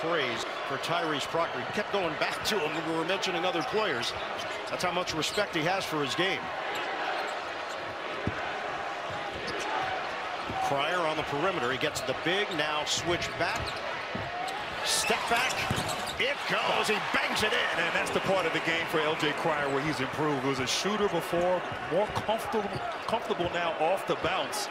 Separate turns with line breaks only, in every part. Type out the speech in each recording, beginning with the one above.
praise for Tyrese Proctor. He kept going back to him when we were mentioning other players. That's how much respect he has for his game. Cryer on the perimeter. He gets the big, now switch back. Step back. It goes. He bangs it in.
And that's the part of the game for L.J. Cryer where he's improved. He was a shooter before, more comfortable now off the bounce.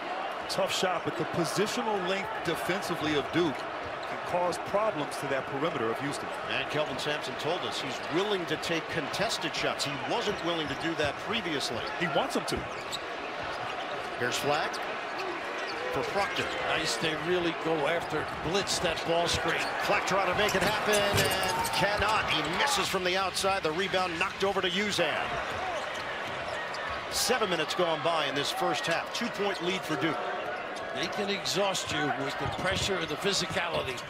Tough shot, but the positional length defensively of Duke can cause problems to that perimeter of Houston.
And Kelvin Sampson told us he's willing to take contested shots. He wasn't willing to do that previously.
He wants them to.
Here's flag for Proctor.
Nice, they really go after, blitz that ball screen.
Fleck trying to make it happen and cannot. He misses from the outside. The rebound knocked over to Uzan. 7 minutes gone by in this first half. 2-point lead for Duke.
They can exhaust you with the pressure and the physicality.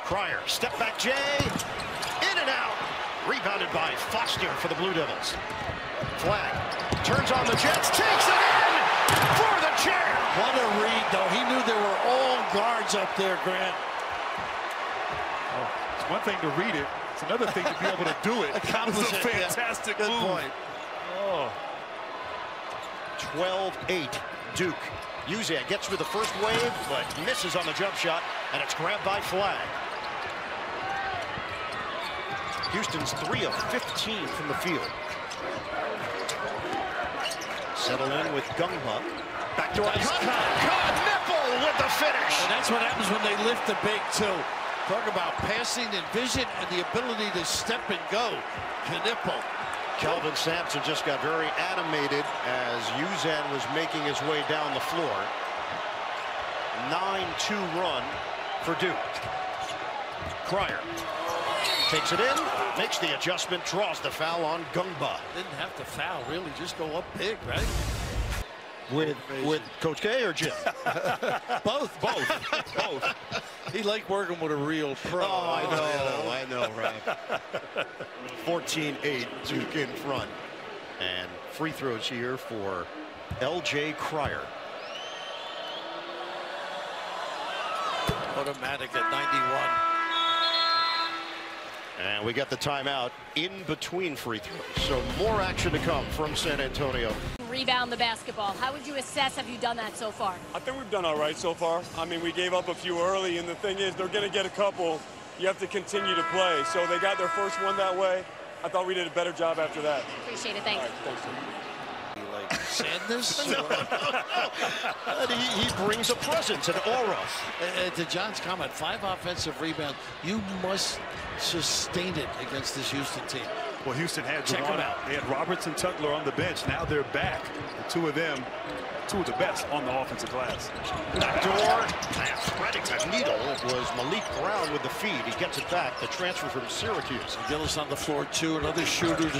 Cryer, step back Jay, in and out. Rebounded by Foster for the Blue Devils. Flag turns on the Jets, takes it in for the chair.
What a read, though. He knew there were all guards up there, Grant.
Oh, it's one thing to read it. It's another thing to be able to do it.
Accomplish
it was a fantastic move.
Good point.
Oh.
12-8 Duke. Uzan gets through the first wave, but misses on the jump shot, and it's grabbed by Flag. Houston's 3 of 15 from the field. Settle in with Gungba. Backdoor cut. Nipple with the finish.
And that's what happens when they lift the big, too. Talk about passing and vision and the ability to step and go. Knipple.
Kelvin Sampson just got very animated as Uzan was making his way down the floor. 9-2 run for Duke. Cryer takes it in, makes the adjustment, draws the foul on Gungba.
Didn't have to foul, really, just go up big, right?
With Coach K or Jim?
Both. He liked working with a real pro.
Oh, I know, right? 14-8, Duke in front. And free throws here for L.J. Cryer.
Automatic at 91.
And we got the timeout in between free throws. So more action to come from San Antonio.
Rebound the basketball. How would you assess, have you done that so far?
I think we've done all right so far. I mean, we gave up a few early, and the thing is, they're going to get a couple. You have to continue to play. So they got their first one that way. I thought we did a better job after that.
Appreciate it. Thanks.
All right, thanks.
Like sadness?
He brings a presence, an aura.
To John's comment, 5 offensive rebounds. You must sustain it against this Houston team.
Well, Houston had
Check them out.
They had Roberts and Tugler on the bench. Now they're back. The two of them, two of the best on the offensive glass.
Backdoor, and threading the needle was Malik Brown with the feed. He gets it back, the transfer from Syracuse.
Gillis on the floor, too. Another shooter.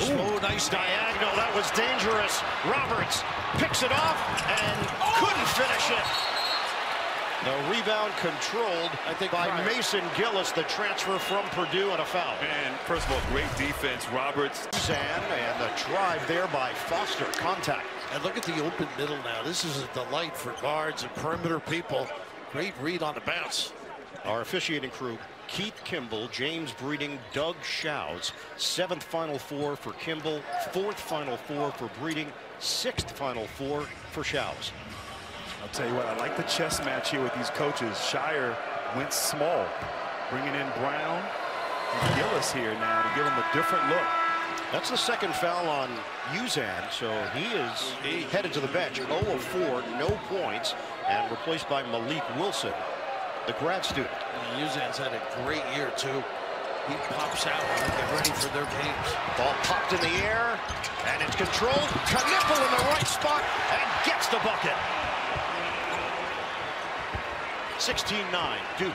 Nice
diagonal. That was dangerous. Roberts picks it off and couldn't finish it. The rebound controlled by Mason Gillis, the transfer from Purdue, and a foul.
And first of all, great defense. Roberts.
Uzan, and the drive there by Foster. Contact.
And look at the open middle now. This is a delight for guards and perimeter people. Great read on the bounce.
Our officiating crew: Keith Kimball, James Breeding, Doug Shows. 7th Final Four for Kimball, 4th Final Four for Breeding, 6th Final Four for Shows.
I'll tell you what, I like the chess match here with these coaches. Shire went small, bringing in Brown and Gillis here now to give him a different look.
That's the second foul on Uzan, so he is headed to the bench. 0 of 4, no points, and replaced by Malik Wilson, the grad student.
Uzan's had a great year, too. He pops out and get ready for their games.
Ball popped in the air, and it's controlled. Knipple in the right spot, and gets the bucket. 16-9, Duke.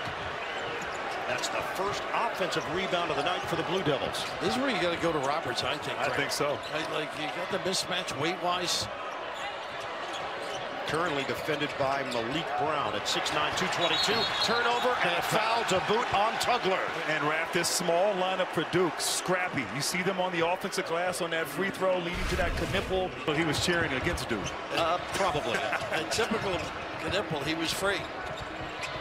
That's the first offensive rebound of the night for the Blue Devils.
This is where you got to go to Roberts, I think.
I think so.
Like you got the mismatch weight-wise.
Currently defended by Malik Brown at 6'9", 222. Turnover and a foul to boot on Tugler.
And Raph, this small lineup for Duke, scrappy. You see them on the offensive glass on that free throw leading to that Knipple. Well, he was cheering against Duke.
Probably.
And typical Knipple, he was free.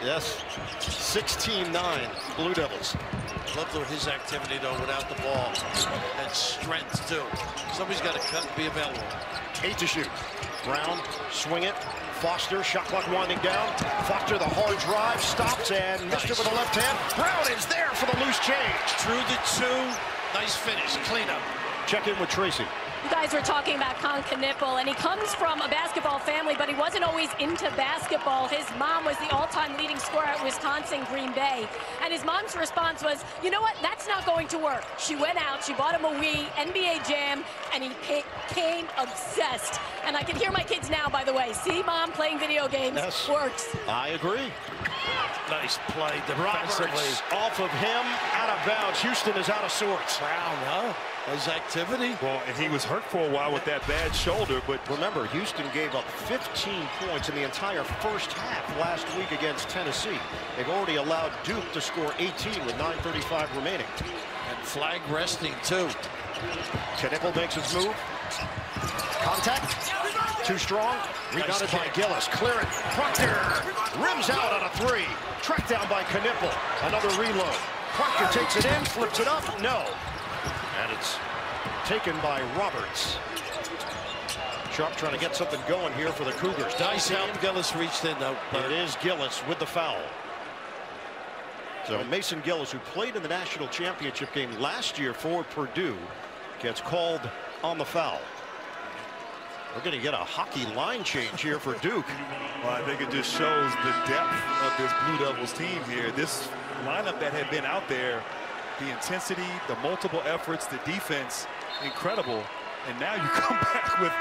Yes, 16-9 Blue Devils.
Love his activity, though, without the ball. And strength, too. Somebody's got to cut and be available.
8 to shoot. Brown, swing it. Foster, shot clock winding down. Foster, the hard drive, stops and missed it with the left hand. Brown is there for the loose change.
Through the 2. Nice finish. Cleanup.
Check in with Tracy.
You guys were talking about Con Knipple, and he comes from a basketball family, but he wasn't always into basketball. His mom was the all-time leading scorer at Wisconsin Green Bay, and his mom's response was, you know what, that's not going to work. She went out, she bought him a Wii, NBA Jam, and he became obsessed. And I can hear my kids now, by the way. See, Mom, playing video games works.
I agree.
Nice play defensively.
Roberts off of him, out of bounds. Houston is out of sorts.
Brown, huh? His activity.
Well, and he was hurt for a while with that bad shoulder, but
remember, Houston gave up 15 points in the entire first half last week against Tennessee. They've already allowed Duke to score 18 with 9:35 remaining.
And flag resting, too.
Knipple makes his move. Contact. Too strong. Rebounded by Gillis. Clear it. Proctor rims out on a 3. Tracked down by Knipple. Another reload. Proctor takes it in, flips it up. No. And it's taken by Roberts. Sharp trying to get something going here for the Cougars.
Nice help. Gillis reached in, though.
It is Gillis with the foul. So Mason Gillis, who played in the national championship game last year for Purdue, gets called on the foul. We're going to get a hockey line change here for Duke.
Well, I think it just shows the depth of this Blue Devils team here. This lineup that had been out there, the intensity, the multiple efforts, the defense, incredible. And now you come back with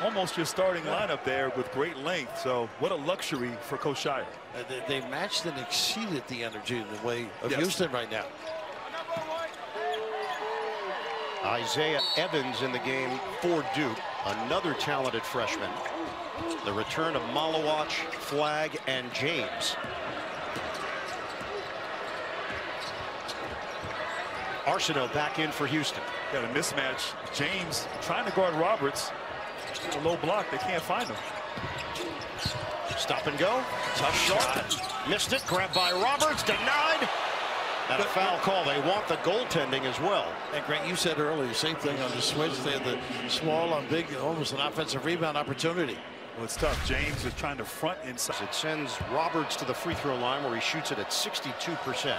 almost your starting lineup there with great length. So what a luxury for Coach Shire.
They matched and exceeded the energy in the way of Houston right now.
Isaiah Evans in the game for Duke, another talented freshman. The return of Malawach, Flagg, and James. Arsenault back in for Houston.
Got a mismatch. James trying to guard Roberts. A low block. They can't find him.
Stop and go. Tough shot. Missed it. Grabbed by Roberts. Denied. And a foul call. They want the goaltending as well.
And Grant, you said earlier, same thing on the switch. They had the small on big, almost an offensive rebound opportunity.
Well, it's tough. James is trying to front inside.
It sends Roberts to the free throw line where he shoots it at 62%.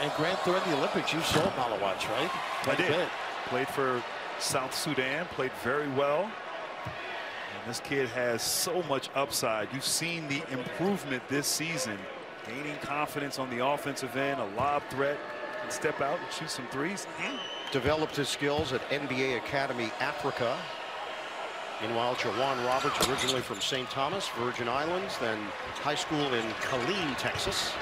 And Grant, during the Olympics, you saw Malawach, right?
I did. Played for South Sudan, played very well. And this kid has so much upside. You've seen the improvement this season. Gaining confidence on the offensive end, a lob threat, and step out and shoot some threes.
Developed his skills at NBA Academy Africa. Meanwhile, Jawan Roberts, originally from St. Thomas, Virgin Islands, then high school in Killeen, Texas.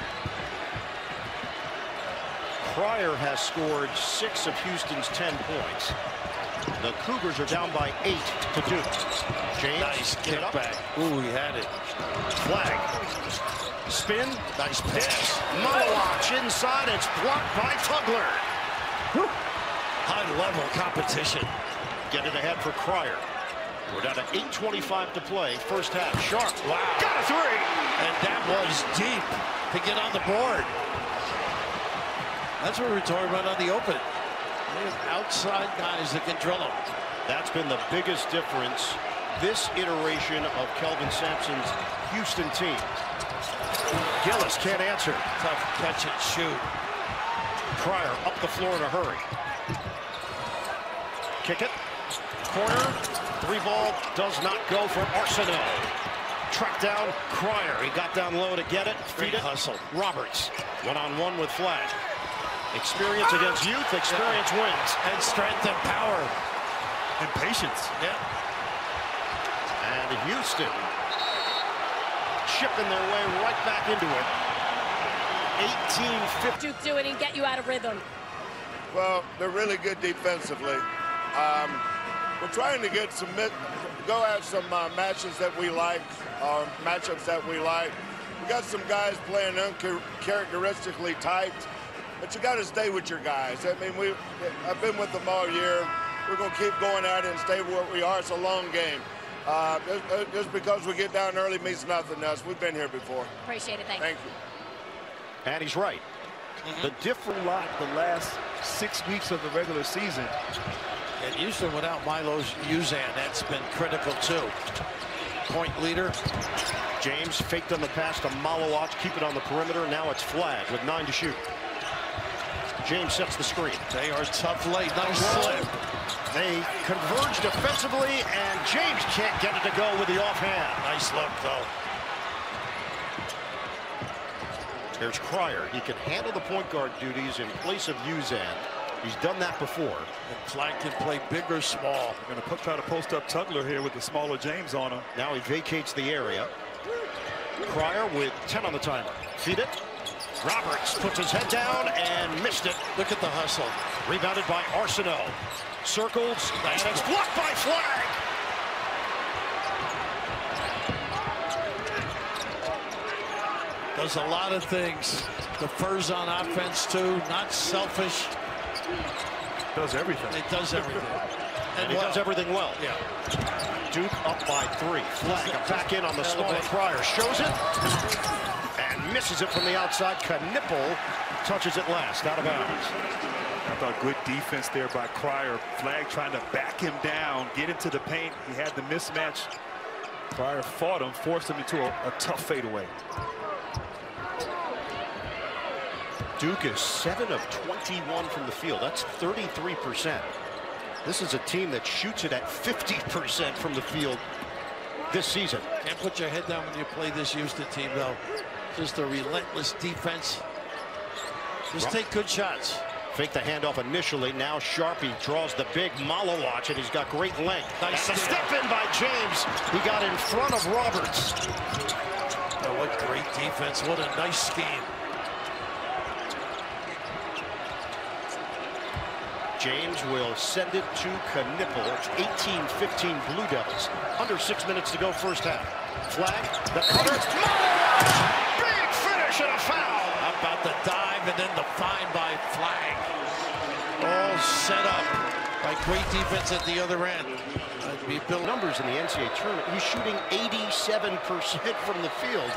Pryor has scored 6 of Houston's 10 points. The Cougars are down by 8 to Duke. James,
nice kickback. Ooh, he had it.
Flagg. Spin.
Nice pass.
Malawach inside. It's blocked by Tugler.
High-level competition.
Get it ahead for Pryor. We're down to 8:25 to play. First half. Sharp.
Wow.
Got a 3.
And that was deep to get on the board. That's what we were talking about on the open. They have outside guys that can drill them.
That's been the biggest difference this iteration of Kelvin Sampson's Houston team. Gillis can't answer.
Tough catch and shoot.
Pryor up the floor in a hurry. Kick it. Corner. 3 ball does not go for Arsenault. Track down Pryor. He got down low to get it. Feed it.
Hustle.
Roberts. 1-on-1 with Flagg. Experience against youth. Experience wins.
And strength and power.
And patience.
Yeah.
And Houston chipping their way right back into it. 18-50.
Duke do it and get you out of rhythm.
Well, they're really good defensively. We're trying to get some go at some matches that we like, matchups that we like. We got some guys playing uncharacteristically tight, but you got to stay with your guys. I mean, I've been with them all year. We're going to keep going at it and stay where we are. It's a long game. Just because we get down early means nothing to us. We've been here before.
Appreciate it.
Thank you.
And he's right.
The different lot the last 6 weeks of the regular season.
And Houston without Milo's Uzan, that's been critical too. Point leader.
James faked on the pass to Malowacz, keep it on the perimeter. Now it's flagged with 9 to shoot. James sets the screen.
They are tough late. Nice slip.
They converge defensively, and James can't get it to go with the offhand.
Nice look, though.
There's Cryer. He can handle the point guard duties in place of Uzan. He's done that before.
And Flag can play big or small.
They're going to try to post up Tugler here with the smaller James on him.
Now he vacates the area. Cryer with 10 on the timer. Feed it. Roberts puts his head down and missed it.
Look at the hustle.
Rebounded by Arsenault. Circles, and it's blocked by Flag.
Does a lot of things. Defers on offense, too. Not selfish.
Does everything.
It does everything.
And he does everything well.
Yeah.
Duke up by 3. Flag back in on the smaller Cryer. Shows it. And misses it from the outside. Knipple touches it last. Out of bounds.
I thought good defense there by Cryer. Flag trying to back him down, get into the paint. He had the mismatch. Cryer fought him, forced him into a tough fadeaway.
Duke is 7 of 21 from the field. That's 33%. This is a team that shoots it at 50% from the field this season.
Can't put your head down when you play this Houston team, though. Just a relentless defense. Just take good shots.
Fake the handoff initially. Now Sharpie draws the big Malowacz, and he's got great length.
Nice
step in by James. He got in front of Roberts.
Oh, what great defense. What a nice scheme.
James will send it to Knipple. It's 18-15 Blue Devils. Under 6 minutes to go first half. Flag, the cutter. Malowacz! Big finish and a foul.
How about the dive and then the find by Flag. All set up by great defense at the other end.
He built numbers in the NCAA tournament. He's shooting 87% from the field.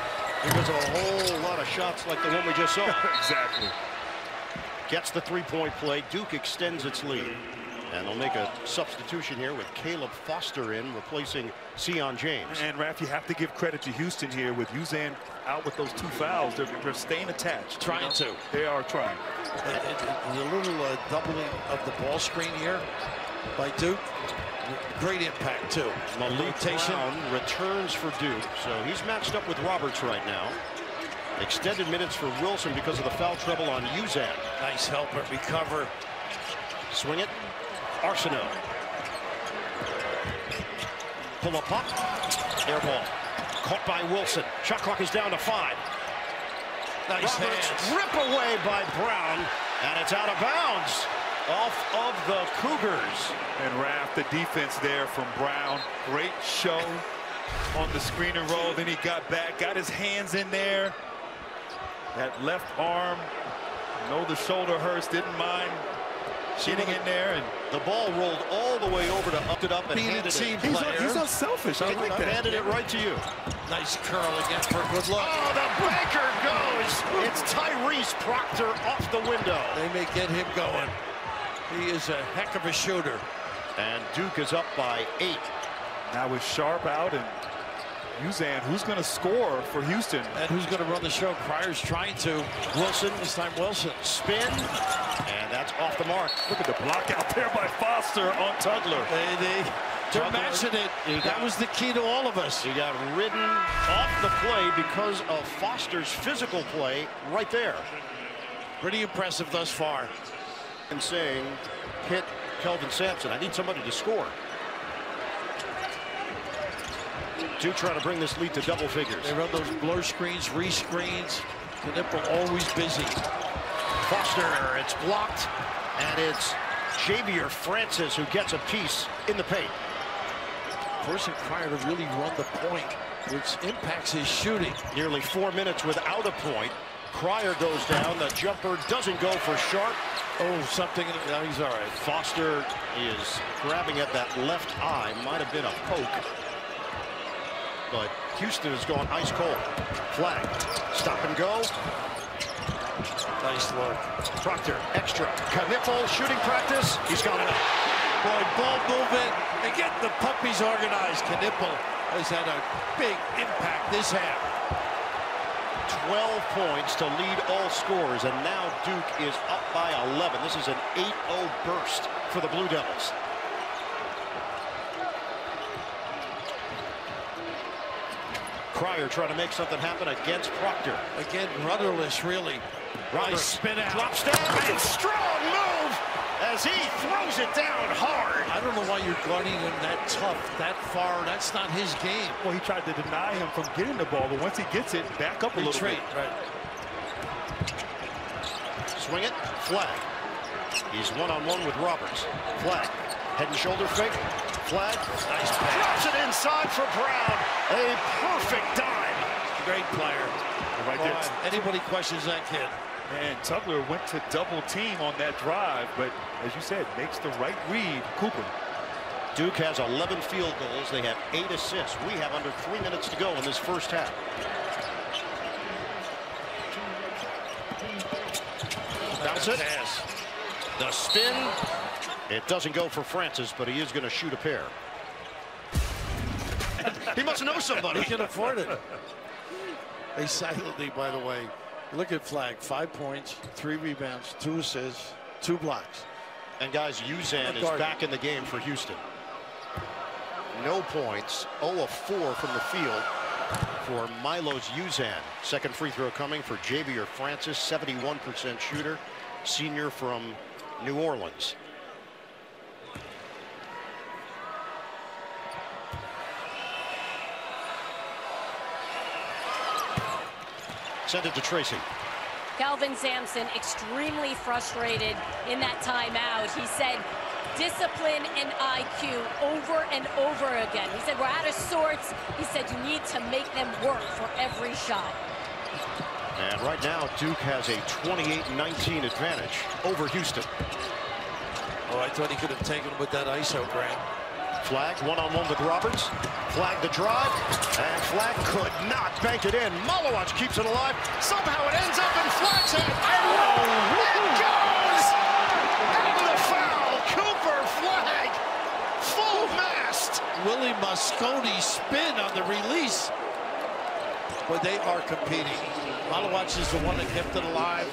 It was a whole lot of shots like the one we just saw.
Exactly.
Gets the three-point play. Duke extends its lead. And they'll make a substitution here with Caleb Foster in, replacing Sion James.
And, Raph, you have to give credit to Houston here with Uzan out with those 2 fouls. They're staying attached.
Trying to.
They are trying.
A little doubling of the ball screen here by Duke. Great impact, too.
Malik Brown returns for Duke. So he's matched up with Roberts right now. Extended minutes for Wilson because of the foul trouble on Uzan.
Nice helper, recover.
Swing it. Arsenault. Pull up pop. Air ball. Caught by Wilson. Shot clock is down to 5.
Nice
Roberts
hands.
rip away by Brown. And it's out of bounds. Off of the Cougars.
And Raph, the defense there from Brown. Great show on the screen and roll. Then he got back, got his hands in there. That left arm, the shoulder hurts, didn't mind getting in there. And
the ball rolled all the way over to up it up and
being a
handed
team
it.
player.
He's not selfish. I like that.
Handed it right to you.
Nice curl again for a good look.
Oh, the banker goes. It's Tyrese Proctor off the window.
They may get him going. He is a heck of a shooter.
And Duke is up by 8.
Now with Sharp out and Uzan, who's going to score for Houston?
And who's going to run the show? Cryer's trying to.
Wilson.
This time Wilson.
Spin. And that's off the mark.
Look at the block out there by Foster on Tugler.
They're matching it. That was the key to all of us.
He got ridden off the play because of Foster's physical play right there.
Pretty impressive thus far.
And saying, hit Kelvin Sampson. I need somebody to score. Duke trying to bring this lead to double figures.
They run those blur screens, re-screens. Knipple always busy.
Foster, it's blocked, and it's Javier Francis who gets a piece in the paint.
Forcing Cryer to really run the point, which impacts his shooting.
Nearly 4 minutes without a point. Cryer goes down. The jumper doesn't go for Sharp.
Oh, something. No, he's all right.
Foster is grabbing at that left eye. Might have been a poke. But Houston has gone ice cold. Flag. Stop and go.
Nice look.
Proctor, extra. Kniffel, shooting practice. He's got it.
Boy, ball movement and getting the puppies organized. Kniffel has had a big impact this half.
12 points to lead all scorers, and now Duke is up by 11. This is an 8-0 burst for the Blue Devils. Cryer trying to make something happen against Proctor.
Again, rudderless, really.
Nice
spin out.
Drops down, and strong move as he throws it down hard.
I don't know why you're guarding him that tough, that far. That's not his game.
Well, he tried to deny him from getting the ball, but once he gets it, back up a little bit.
Right.
Swing it, flag. He's one-on-one with Roberts. Flag. Head and shoulder fake. Flag. Nice pass. Drops it inside for Brown. A perfect dime.
Great player.
Right there.
Anybody questions that kid?
And Tugler went to double team on that drive, but as you said, makes the right read. Cooper.
Duke has 11 field goals. They have 8 assists. We have under 3 minutes to go in this first half. Bounce it. The spin. It doesn't go for Francis, but he is going to shoot a pair. He must know somebody.
He can afford it. They silently, by the way. Look at Flag. 5 points, 3 rebounds, 2 assists, 2 blocks.
And guys, Uzan is back in the game for Houston. No points. 0 of 4 from the field for Milos Uzan. Second free throw coming for Javier Francis, 71% shooter, senior from New Orleans. Send it to Tracy.
Kelvin Sampson extremely frustrated in that timeout. He said discipline and IQ over and over again. He said we're out of sorts. He said you need to make them work for every shot.
And right now Duke has a 28-19 advantage over Houston.
Oh, I thought he could have taken with that ISO, Grant.
Flag one-on-one with Roberts. Flag the drive, and Flag could not bank it in. Malowacz keeps it alive. Somehow it ends up in Flag's hand. And it goes! And the foul. Cooper Flag. Full mast.
Willie Mosconi spin on the release. But they are competing. Malowacz is the one that kept it alive.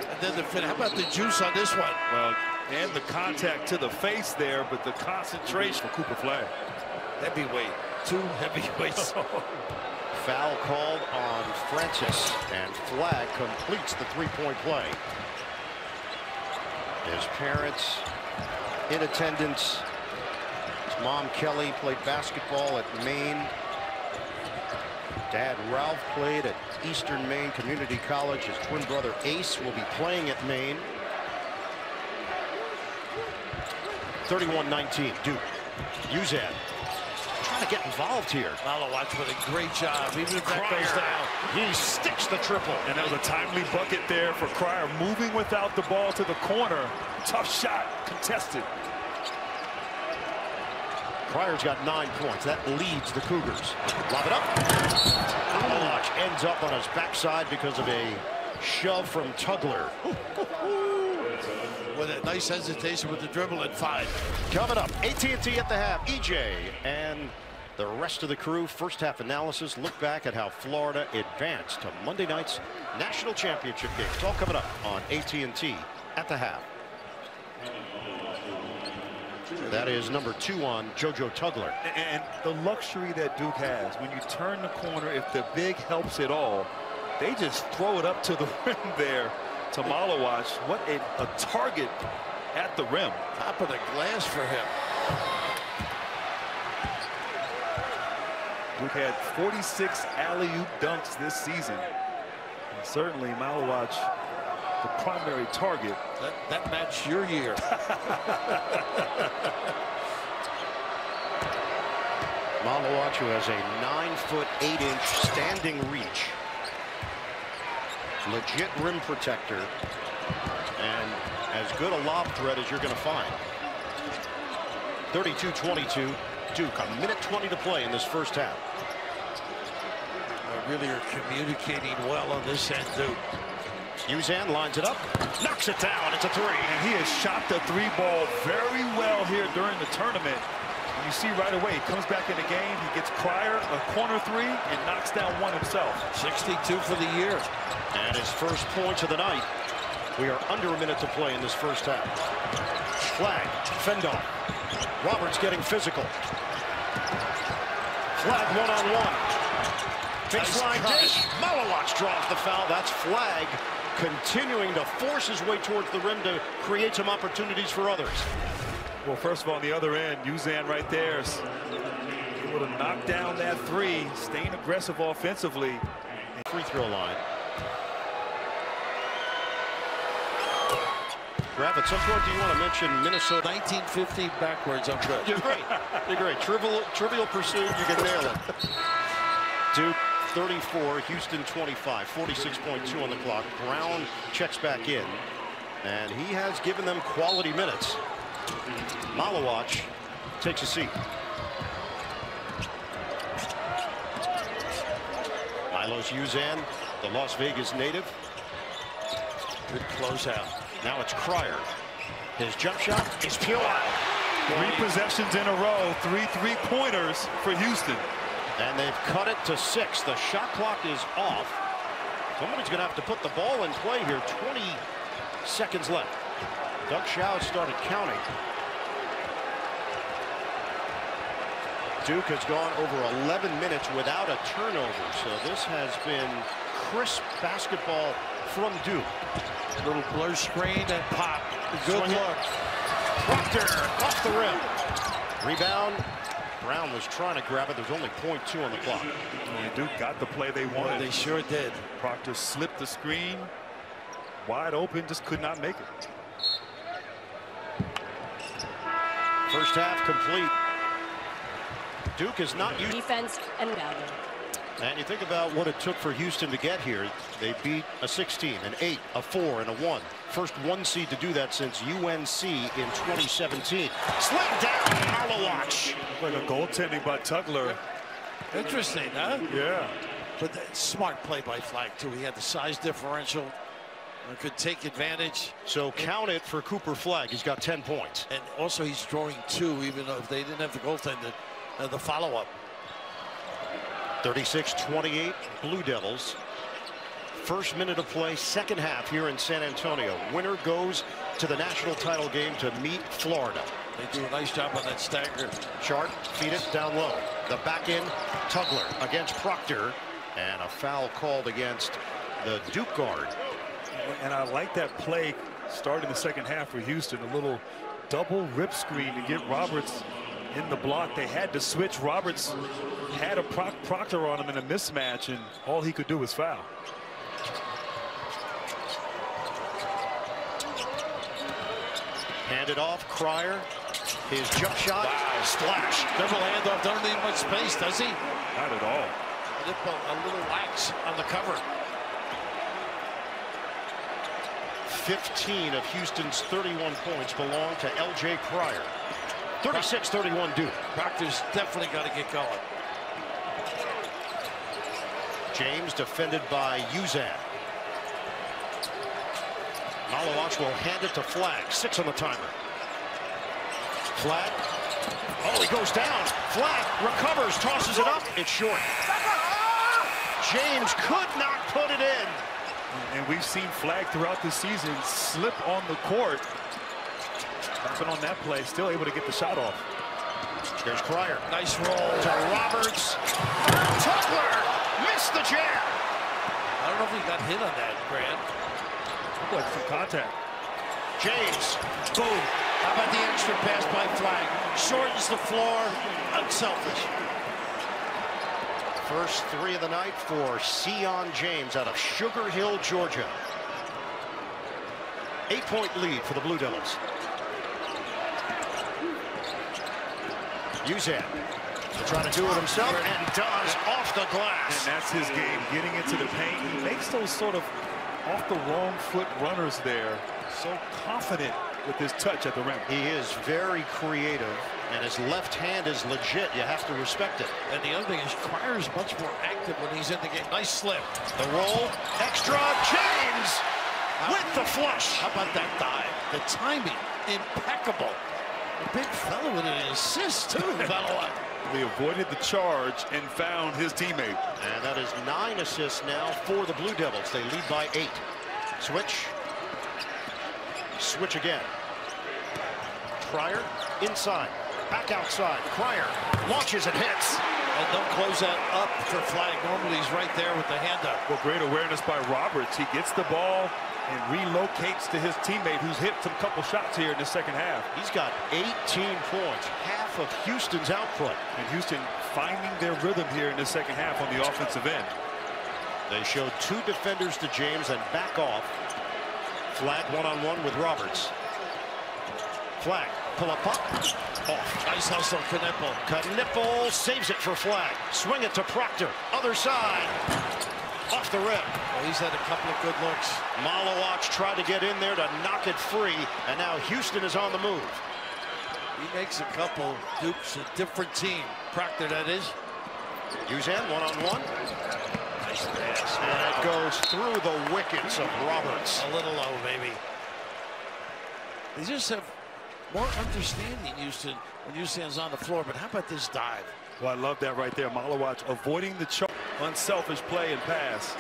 And then the fin. How about the juice on this one?
Well, and the contact to the face there, but the concentration for Cooper Flag.
Heavyweight. 2 heavyweights.
Foul called on Francis, and Flag completes the three-point play. His parents in attendance. His mom, Kelly, played basketball at Maine. Dad, Ralph, played at Eastern Maine Community College. His twin brother, Ace, will be playing at Maine. 31-19, Duke. Uzan trying to get involved here.
Malowacz with a great job, even if that goes down.
He sticks the triple.
And that was a timely bucket there for Cryer, moving without the ball to the corner. Tough shot, contested.
Cryer's got 9 points. That leads the Cougars. Lob it up. Malowacz ends up on his backside because of a shove from Tugler.
With a nice hesitation with the dribble at 5.
Coming up, AT&T at the half. EJ and the rest of the crew. First half analysis. Look back at how Florida advanced to Monday night's national championship game. It's all coming up on AT&T at the half. That is number 2 on JoJo Tugler.
And the luxury that Duke has, when you turn the corner, if the big helps at all, they just throw it up to the rim there to Malowacz. What a target at the rim.
Top of the glass for him.
Duke had 46 alley-oop dunks this season. And certainly Malowacz, the primary target.
That matched your year.
Malowacz, who has a 9-foot 8-inch standing reach. Legit rim protector, and as good a lob threat as you're going to find. 32-22, Duke, a minute 20 to play in this first half.
Really are communicating well on this end, Duke.
Uzan lines it up, knocks it down. It's a three.
And he has shot the three ball very well here during the tournament. And you see right away, he comes back in the game. He gets Cryer a corner three and knocks down one himself.
62 for the year.
And his first points of the night. We are under a minute to play in this first half. Flag, fend off. Roberts getting physical. Flag one-on-one. Baseline dish. Malawatch draws the foul. That's Flag continuing to force his way towards the rim to create some opportunities for others.
Well, first of all, on the other end, Uzan right there, able to knock down that three, staying aggressive offensively.
Free throw line. Raph, at some point, do you want to mention Minnesota?
1950 backwards, I'm good.
You're great. You're great. Trivial pursuit, you can nail it. Duke 34, Houston 25, 46.2 on the clock. Brown checks back in, and he has given them quality minutes. Malawatch takes a seat. Milos Uzan, the Las Vegas native. Good closeout. Now it's Cryer. His jump shot is pure.
3 possessions in a row, 3 3-pointers for Houston.
And they've cut it to 6. The shot clock is off. Somebody's going to have to put the ball in play here. 20 seconds left. Doug Shaw started counting. Duke has gone over 11 minutes without a turnover. So this has been crisp basketball from Duke.
Little blur screen and pop. Good look.
Proctor off the rim. Rebound. Brown was trying to grab it. There's only .2 on the clock.
And Duke got the play they wanted.
They sure did.
Proctor slipped the screen. Wide open, just could not make it.
First half complete. Duke is not used.
Defense and value.
And you think about what it took for Houston to get here. They beat a 16, an 8, a 4, and a 1. First 1 seed to do that since UNC in 2017. Slammed down, Malawatch.
Like a goaltending by Tugler.
Interesting, huh?
Yeah.
But smart play by Flag, too. He had the size differential and could take advantage.
So count it for Cooper Flag. He's got 10 points.
And also he's drawing 2, even though if they didn't have the goaltender, the follow-up.
36-28 Blue Devils. First minute of play, second half here in San Antonio. Winner goes to the national title game to meet Florida.
They do a nice job on that stagger.
Chart, feed it down low. The back end, Tugler against Proctor. And a foul called against the Duke guard.
And I like that play starting the second half for Houston. A little double rip screen to get Roberts in the block. They had to switch. Roberts had a Proctor on him in a mismatch, and all he could do was foul.
Handed off, Cryer. His jump shot.
Wow.
Splash.
Dribble handoff. Don't need much space, does he?
Not at all.
A little lax on the cover.
15 of Houston's 31 points belong to L.J. Cryer. 36-31 Duke.
Proctor's definitely got to get going.
James defended by Uzan. Malawatch will hand it to Flag. 6 on the timer. Flag. Oh, he goes down. Flag recovers, tosses it up. It's short. James could not put it in.
And we've seen Flag throughout the season slip on the court. But on that play, still able to get the shot off.
There's Cryer.
Nice roll
To Roberts. Tugler missed the jam.
I don't know if he got hit on that, Grant.
Looked like some contact.
James.
Boom. How about the extra pass by Flag? Shortens the floor. Unselfish.
First 3 of the night for Sion James out of Sugar Hill, Georgia. 8-point lead for the Blue Devils. Uzan trying to do it himself and does off the glass.
And that's his game, getting into the paint. He makes those sort of off the wrong foot runners there. So confident with his touch at the rim.
He is very creative, and his left hand is legit. You have to respect it.
And the other thing is Cryer is much more active when he's in the game. Nice slip.
The roll, extra, James with the flush.
How about that dive? The timing, impeccable. The big fellow with an assist, too.
He avoided the charge and found his teammate.
And that is 9 assists now for the Blue Devils. They lead by 8. Switch. Switch again. Cryer inside. Back outside. Cryer launches and hits.
And don't close that up for Flag. Normally he's right there with the hand up.
Well, great awareness by Roberts. He gets the ball and relocates to his teammate who's hit some couple shots here in the second half.
He's got 18 points, half of Houston's output.
And Houston finding their rhythm here in the second half on the offensive end.
They showed 2 defenders to James and back off. Flag one-on-one with Roberts. Flag, pull up, off.
Nice hustle, Knippel.
Knippel saves it for Flag. Swing it to Proctor, other side. Off the rim.
Well, he's had a couple of good looks.
Malowacz tried to get in there to knock it free, and now Houston is on the move.
He makes a couple. Duke's a different team. Proctor, that is.
Uzan one-on-one. Nice pass. And it goes through the wickets of Roberts.
A little low, maybe. They just have more understanding, Houston, when Houston's on the floor. But how about this dive?
Well, I love that right there. Malowacz avoiding the charge. Unselfish play and pass.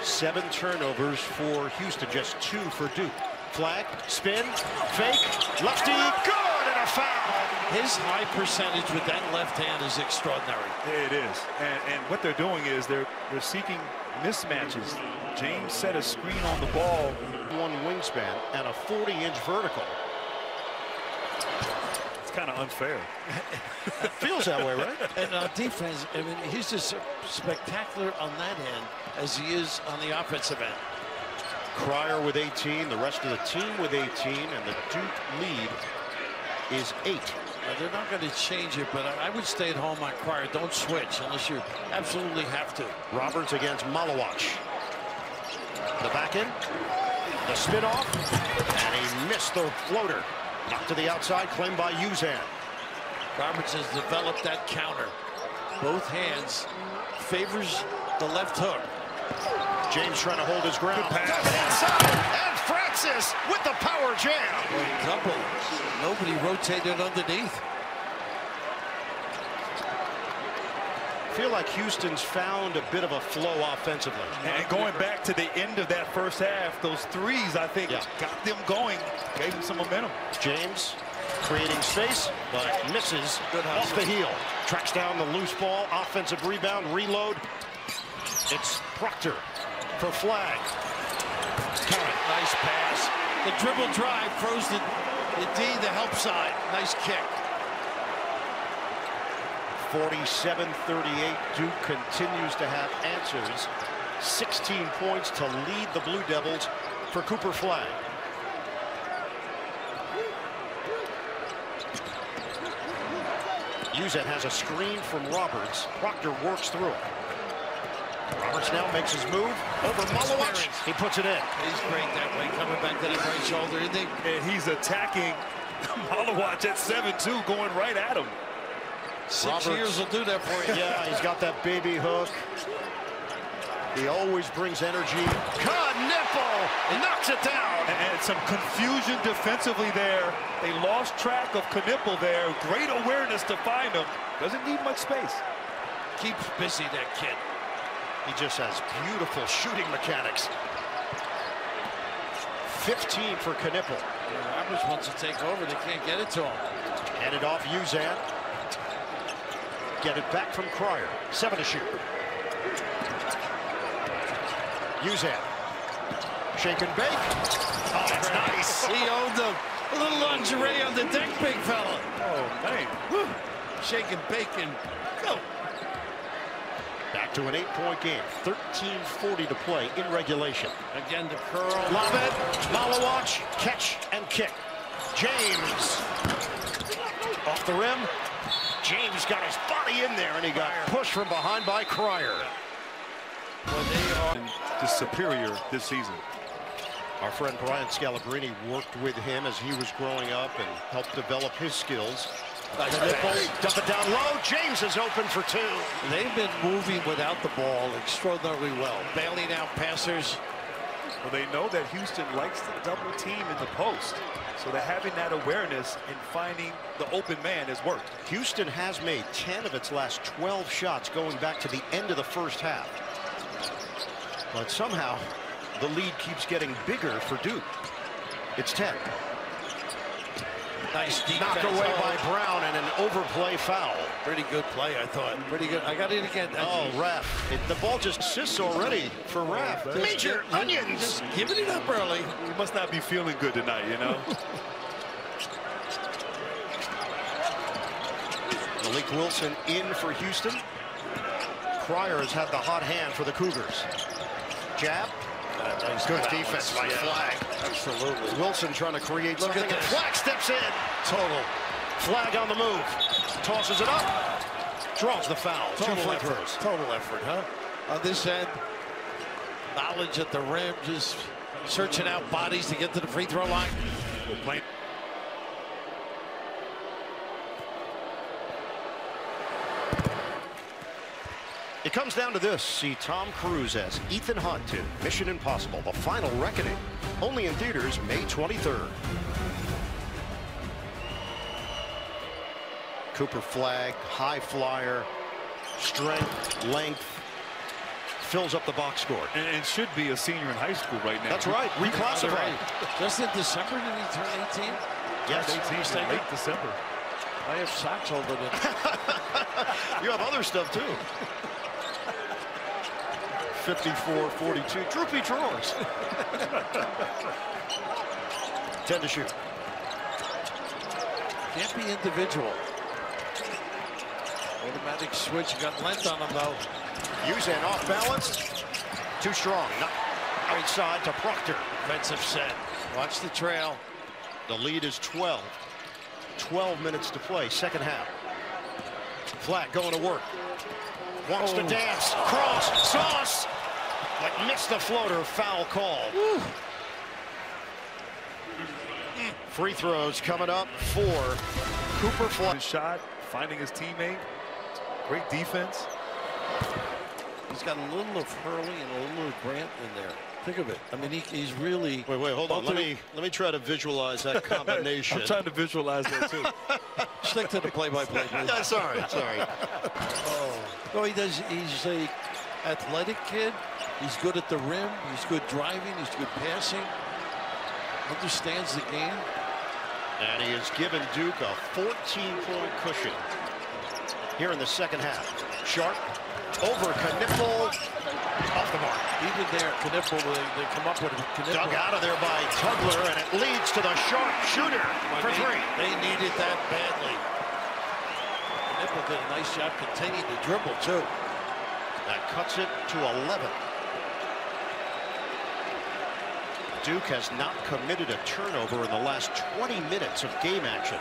7 turnovers for Houston, just 2 for Duke. Flag, spin, fake, lefty, good, and a foul.
His high percentage with that left hand is extraordinary.
It is. And what they're doing is they're seeking mismatches. James set a screen on the ball.
1 wingspan and a 40-inch vertical.
It's kind of unfair.
It feels that way, right?
And on defense, I mean, he's just spectacular on that end as he is on the offensive end.
Cryer with 18, the rest of the team with 18, and the Duke lead is 8.
Now, they're not going to change it, but I would stay at home on Cryer. Don't switch unless you absolutely have to.
Roberts against Malowacz. The back end, the spin off, and he missed the floater. Knocked to the outside, claimed by Uzan.
Roberts has developed that counter. Both hands favors the left hook.
James trying to hold his ground. Inside, and Francis with the power jam.
Couple. Nobody rotated underneath.
I feel like Houston's found a bit of a flow offensively.
And going back to the end of that first half, those threes, I think, got them going, gave them some momentum.
James creating space, but misses off the heel. Tracks down the loose ball, offensive rebound, reload. It's Proctor for Flag.
Nice pass. The dribble drive froze the D, the help side. Nice kick.
47-38. Duke continues to have answers. 16 points to lead the Blue Devils for Cooper Flag. Uzan has a screen from Roberts. Proctor works through it. Roberts now makes his move over Malowacz. He puts it in.
He's great that way, coming back to that right shoulder, isn't he?
And he's attacking Malowacz at 7-2, going right at him.
6 years will do that for you.
Yeah, he's got that baby hook. He always brings energy. Nipple knocks it down.
And some confusion defensively there. They lost track of Knippel there. Great awareness to find him. Doesn't need much space.
Keeps busy, that kid.
He just has beautiful shooting mechanics. 15 for Knippel.
Roberts wants to take over. They can't get it to him.
Hand it off Uzan. Get it back from Cryer. 7 to shoot. Uzan. Shake and bake. Oh, that's nice.
He owned them. A little lingerie on the deck, big fella.
Oh, man.
Woo. Shake and bake and go.
Back to an 8-point game. 13:40 to play in regulation.
Again, the curl.
Lob it. Malowacz. Catch and kick. James. Off the rim. James got his body in there, and he got pushed from behind by Cryer.
Well, they are just superior this season.
Our friend Brian Scalabrine worked with him as he was growing up and helped develop his skills. Nice dump it down low. James is open for 2.
They've been moving without the ball extraordinarily well, bailing out passers.
Well, they know that Houston likes to double team in the post. So they're having that awareness and finding the open man has worked.
Houston has made 10 of its last 12 shots going back to the end of the first half. But somehow the lead keeps getting bigger for Duke. It's 10.
Nice defense.
Knocked away by Brown and an overplay foul.
Pretty good play, I thought. Pretty good. I got it again.
Oh, Raf. The ball just sits already for Raf. Major onions.
Just giving it up early.
He must not be feeling good tonight, you know.
Malik Wilson in for Houston. Cryer has had the hot hand for the Cougars. Jab.
Nice
Good defense by Flag.
Absolutely.
Wilson trying to create something.
at this.
Flag steps in.
Total.
Flag on the move. Tosses it up. Draws the foul. Two free throws.
Total effort, huh? On this end, knowledge at the rim, just searching out bodies to get to the free throw line.
Playing.
It comes down to this. See Tom Cruise as Ethan Hunt in Mission Impossible: The Final Reckoning. Only in theaters May 23rd. Cooper Flag, high flyer, strength, length, fills up the box score.
And should be a senior in high school right now.
That's right. Reclassified.
Just in December, did he turn 18?
Yes.
18, late December.
I have socks older than
You have other stuff too. 54-42. Droopy drawers. 10 to shoot.
Can't be individual. Automatic switch. Got length on him though.
Uzan off balance. Too strong. Not outside to Proctor.
Defensive set. Watch the trail.
The lead is 12. 12 minutes to play. Second half. Flag going to work. Wants to dance. Cross. Sauce. But missed the floater. Foul call. Free throws coming up for Cooper Flag.
His shot, finding his teammate. Great defense.
He's got a little of Hurley and a little of Grant in there. Think of it. I mean, he's really.
Wait, hold on. Let me try to visualize that combination.
I'm trying to visualize that too.
Stick to the play-by-play.
Yeah, sorry.
No, he does. He's a athletic kid. He's good at the rim. He's good driving. He's good passing. Understands the game.
And he has given Duke a 14-point cushion here in the second half. Sharp over Knipple. Off the mark.
Even there, Knipple, they come up with Knipple.
Dug out of there by Tugler, and it leads to the Sharp shooter for three.
They needed that badly. Knipple did a nice job containing the dribble, too.
That cuts it to 11. Duke has not committed a turnover in the last 20 minutes of game action.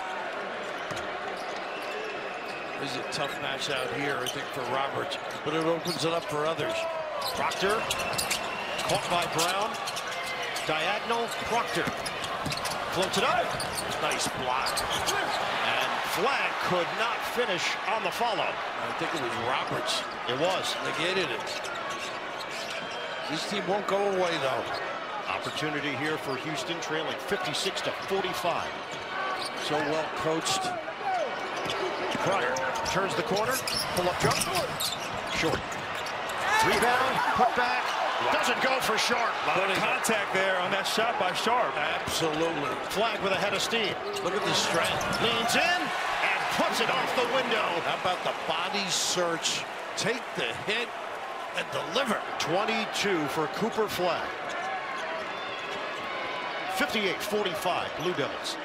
This is a tough match out here, I think, for Roberts, but it opens it up for others.
Proctor, caught by Brown. Diagonal, Proctor. Floats it up. Nice block. And Flag could not finish on the follow.
I think it was Roberts.
It was.
Negated it. This team won't go away, though.
Opportunity here for Houston, trailing 56-45.
So well coached.
Cryer turns the corner. Pull-up jump. Short. Rebound. Put back. Doesn't go for Sharp.
A lot of contact there on that shot by Sharp.
Absolutely.
Flag with a head of steam.
Look at the strength.
Leans in and puts it off the window.
How about the body search? Take the hit and deliver.
22 for Cooper Flag. 58-45 Blue Devils.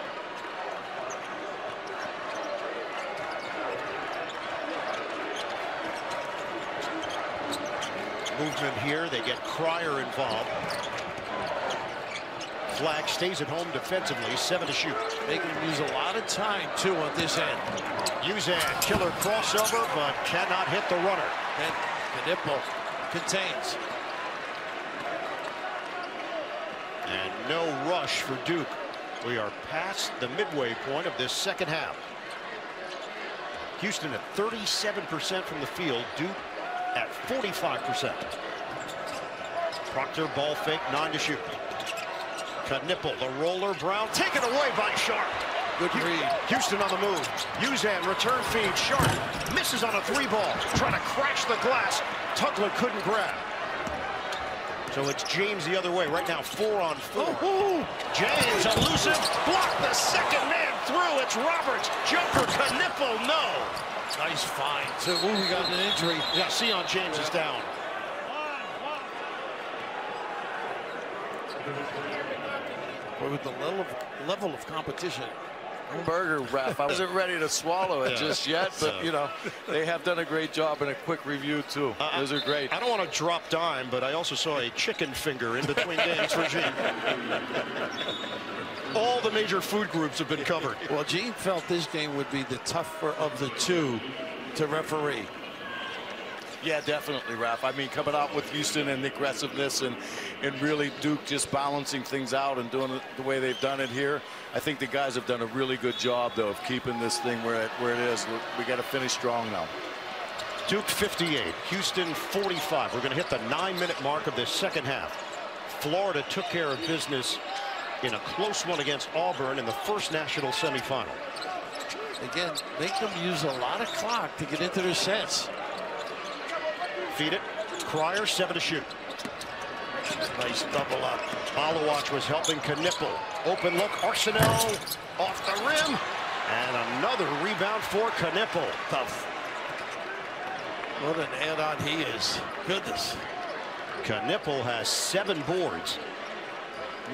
Movement here. They get Cryer involved. Flag stays at home defensively. 7 to shoot.
Making him use a lot of time, too, on this end.
Uzan, killer crossover, but cannot hit the runner.
And Knipple contains.
And no rush for Duke. We are past the midway point of this second half. Houston at 37% from the field. Duke at 45%. Proctor, ball fake, 9 to shoot. Knipple, the roller, Brown, taken away by Sharp.
Good read.
Houston on the move. Uzan, return feed, Sharp misses on a 3-ball, trying to crash the glass. Tugler couldn't grab. So it's James the other way. Right now, 4 on 4. James, elusive, blocked the second man through. It's Roberts. Jumper, Knipple, no.
Nice find, too. Ooh, we got an injury.
Yeah, Sion James is down.
Boy, with the level of competition.
Burger wrap. I wasn't ready to swallow it just yet, but you know, they have done a great job in a quick review too. Those are great.
I don't want to drop dime, but I also saw a chicken finger in between games for Gene. All the major food groups have been covered.
Well, Gene felt this game would be the tougher of the two to referee.
Yeah, definitely, Raph. I mean, coming out with Houston and the aggressiveness and really Duke just balancing things out and doing it the way they've done it here. I think the guys have done a really good job, though, of keeping this thing where it is. We got to finish strong now.
Duke 58, Houston 45. We're going to hit the 9-minute mark of this second half. Florida took care of business in a close one against Auburn in the first national semifinal.
Again, make them use a lot of clock to get into their sets.
Feed it. Cryer, 7 to shoot.
Nice double up.
Malawach was helping Knipple. Open look. Arsenal off the rim. And another rebound for Knipple.
Tough. What an add-on he is. Goodness.
Knipple has 7 boards.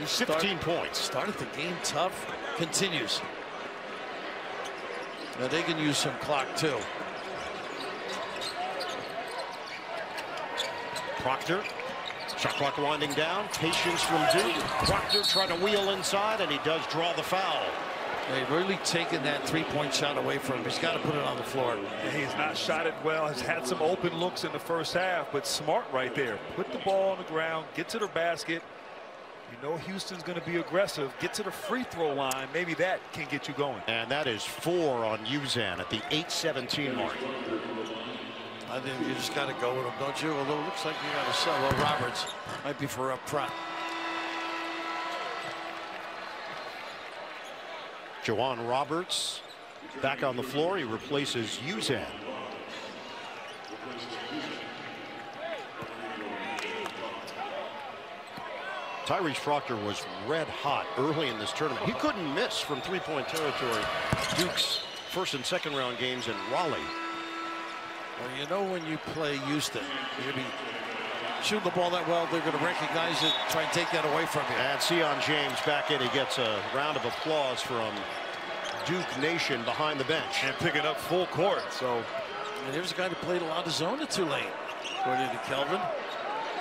15 points.
Started the game tough. Continues. Now they can use some clock too.
Proctor, shot clock winding down. Patience from Duke. Proctor trying to wheel inside, and he does draw the foul.
They've really taken that 3-point shot away from him. He's got to put it on the floor.
Yeah, he's not shot it well. Has had some open looks in the first half, but smart right there. Put the ball on the ground, get to the basket. You know Houston's going to be aggressive. Get to the free throw line. Maybe that can get you going.
And that is 4 on Uzan at the 8:17 mark.
I think you just got to go with him, don't you? Although it looks like you got to sell. Well, Roberts might be for up front.
Juwan Roberts back on the floor. He replaces Uzan. Tyrese Proctor was red hot early in this tournament. He couldn't miss from 3-point territory. Duke's first and second round games in Raleigh.
Well, you know when you play Houston, you're going to be shooting the ball that well, they're going to recognize it, try and take that away from you.
And Sion James back in. He gets a round of applause from Duke Nation behind the bench.
And picking up full court. So,
and here's a guy that played a lot of zone at Tulane, according to Kelvin.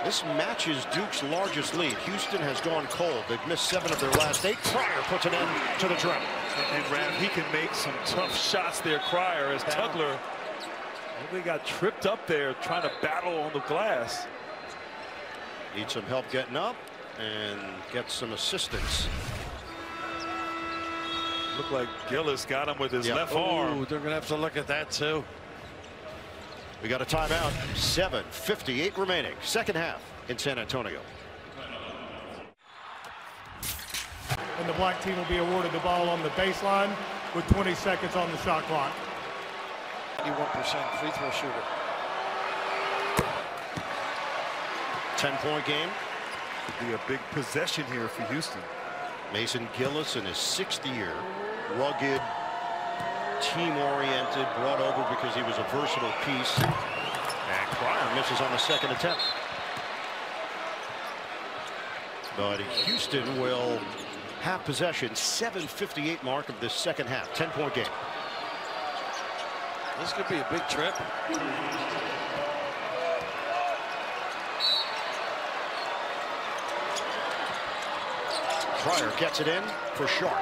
This matches Duke's largest lead. Houston has gone cold. They've missed 7 of their last 8. Cryer puts an end to the drought.
And Raph, he can make some tough shots there, Cryer, as Tugler maybe got tripped up there trying to battle on the glass.
Need some help getting up and get some assistance.
Looked like Gillis got him with his left arm.
They're going to have to look at that too.
We got a timeout. 7:58 remaining. Second half in San Antonio.
And the black team will be awarded the ball on the baseline with 20 seconds on the shot clock.
81% free throw shooter.
10-point game.
Could be a big possession here for Houston.
Mason Gillis in his 6th year. Rugged, team-oriented, brought over because he was a versatile piece. And Cryer misses on the second attempt. But Houston will have possession. 7:58 mark of this second half. 10-point game.
This could be a big trip.
Cryer gets it in for Sharp.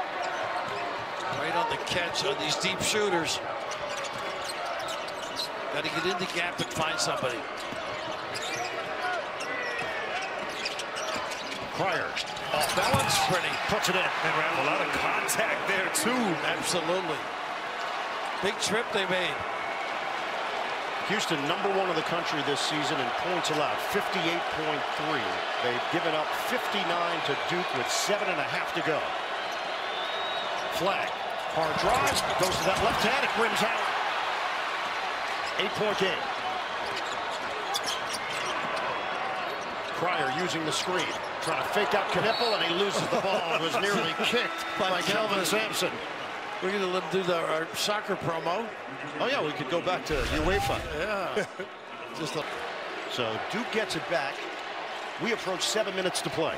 Right on the catch on these deep shooters. Got to get in the gap and find somebody.
Cryer off balance.
Pretty.
Puts it in.
And a lot of contact there too.
Absolutely. Big trip they made.
Houston, #1 in the country this season in points allowed, 58.3. They've given up 59 to Duke with 7.5 to go. Flag. Hard drive. Goes to that left hand. It rims out. 8-point game. Cryer using the screen. Trying to fake out Knipple, and he loses the ball. It was nearly kicked by Kelvin Sampson.
We're going to let him do our soccer promo.
Oh, yeah, we could go back to UEFA.
Yeah.
So Duke gets it back. We approach 7 minutes to play.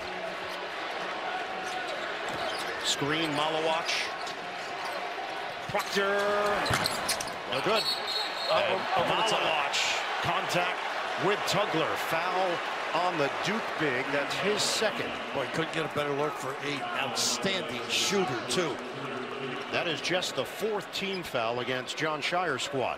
Screen, Malawach. Proctor. No good. Malawach. Contact with Tugler. Foul on the Duke big. That's his second.
Boy, couldn't get a better look for an outstanding shooter, too.
That is just the 4th team foul against John Shire's squad.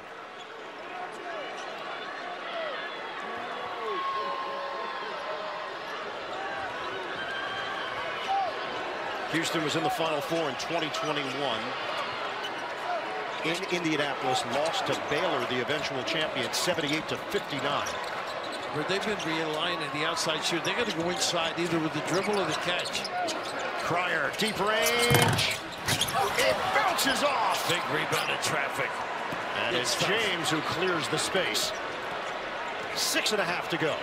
Houston was in the Final Four in 2021. In Indianapolis, lost to Baylor, the eventual champion, 78-59.
Where they've been realigning the outside shooter. They're going to go inside either with the dribble or the catch.
Cryer, deep range. It bounces off.
Big rebound in traffic.
And it's James who clears the space. 6.5 to go.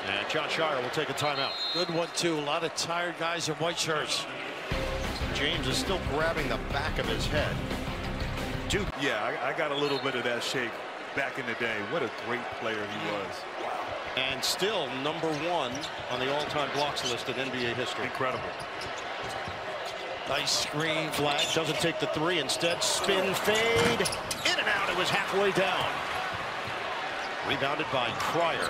And John Shire will take a timeout.
Good one, too. A lot of tired guys in white shirts.
James is still grabbing the back of his head. Duke.
Yeah, I got a little bit of that shake back in the day. What a great player he was.
And still #1 on the all-time blocks list in NBA history.
Incredible.
Nice screen.
Flag doesn't take the 3. Instead, spin, fade. In and out. It was halfway down. Rebounded by Cryer.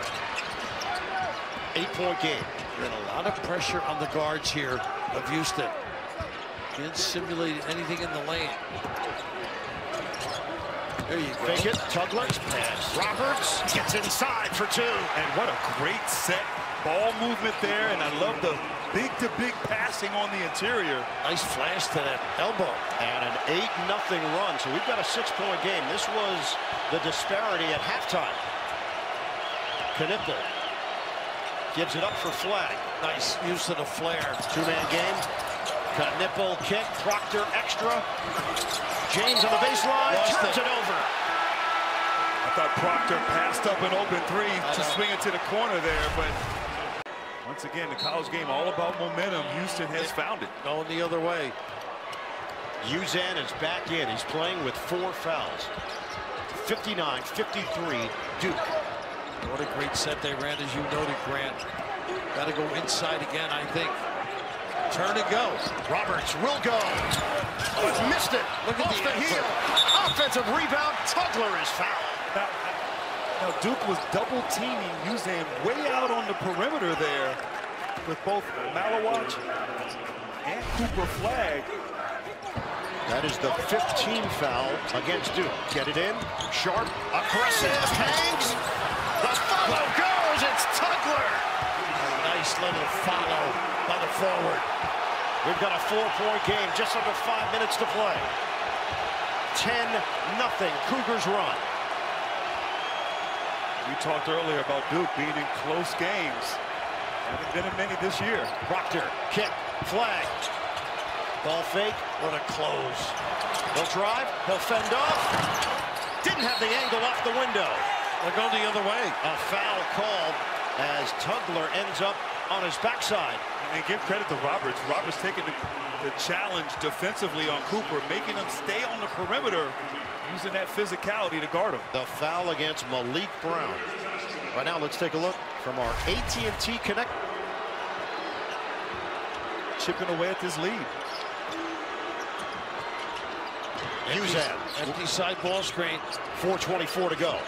8-point game.
And a lot of pressure on the guards here of Houston. Didn't simulate anything in the lane. There you go.
Fake it. Tugler. Pass. Roberts gets inside for 2.
And what a great set ball movement there. And I love the big-to-big passing on the interior.
Nice flash to that elbow.
And an 8-0 run. So we've got a 6-point game. This was the disparity at halftime. Knipple gives it up for Flag.
Nice use of the flare.
2-man game. Knipple kick. Proctor extra. James on the baseline. Turns it over.
I thought Proctor passed up an open 3 to swing it to the corner there, but once again, the college game all about momentum. Houston has found it.
Going the other way.
Uzan is back in. He's playing with 4 fouls. 59-53 Duke.
What a great set they ran, as you noted, Grant. Got to go inside again, I think. Turn and go.
Roberts will go. Oh, missed it.
Look at
off the heel. Offensive rebound. Tugler is fouled.
Now Duke was double teaming Uzan way out on the perimeter there with both Malawach and Cooper Flag.
That is the 5th team foul against Duke. Get it in. Sharp. Aggressive. Hangs. The follow goes. It's Tugler.
Nice little follow by the forward.
We've got a 4-point game. Just under 5 minutes to play. 10-0 Cougars run.
We talked earlier about Duke being in close games. Haven't been in many this year.
Proctor, kick, Flag. Ball fake.
What a close.
He'll drive. He'll fend off. Didn't have the angle off the window.
They'll go the other way.
A foul called as Tugler ends up on his backside.
And give credit to Roberts. Roberts taking the challenge defensively on Cooper, making him stay on the perimeter, using that physicality to guard him.
The foul against Malik Brown. Right now, let's take a look from our AT&T Connect.
Chipping away at this lead.
Uzan.
Empty side ball screen.
4:24 to go.